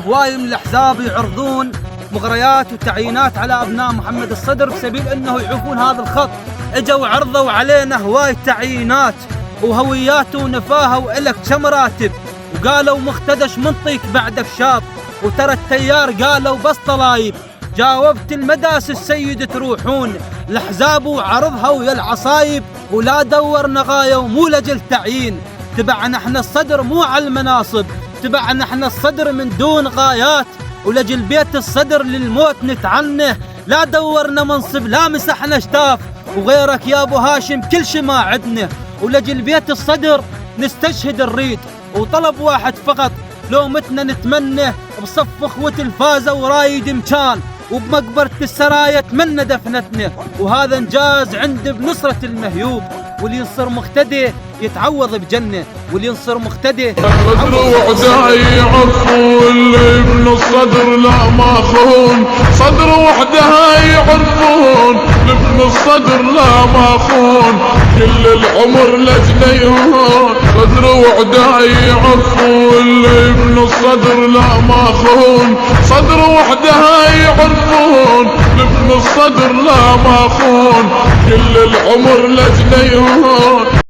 هواي من الأحزاب يعرضون مغريات وتعيينات على أبناء محمد الصدر بسبيل أنه يعوفون هذا الخط. اجوا عرضوا علينا هواي تعيينات وهويات ونفاهة وإلك كم راتب، وقالوا مختدش منطيك بعدك شاط، وترى التيار قالوا بس طلايب. جاوبت المداس السيد تروحون الأحزاب وعرضها ويا العصايب، ولا دورنا غاية ومو لجل تعيين. تبعنا احنا الصدر مو على المناصب، تبعنا احنا الصدر من دون غايات، ولجل بيت الصدر للموت نتعنه. لا دورنا منصب لا مسحنا شتاف، وغيرك يا ابو هاشم كل شي ما عدنا. ولجل بيت الصدر نستشهد الريد، وطلب واحد فقط لو متنا نتمنى بصف اخوة الفازة ورايد مكان، وبمقبرة السرايا تمنى دفنتنا. وهذا انجاز عند بنصرة المهيوب، واللي ينصر مقتدي يتعوض بجنة، واللي ينصر مقتدي صدر وحده يعرفوا اللي ابن الصدر لا ما خون، صدر وحده يعرفون ابن الصدر لا ما خون، كل العمر لجنه يهون. صدر وحده يعرفوا اللي ابن الصدر لا ما خون، صدر وحده يعرفون ابن الصدر لا ما خون، كل العمر لجنه يهون.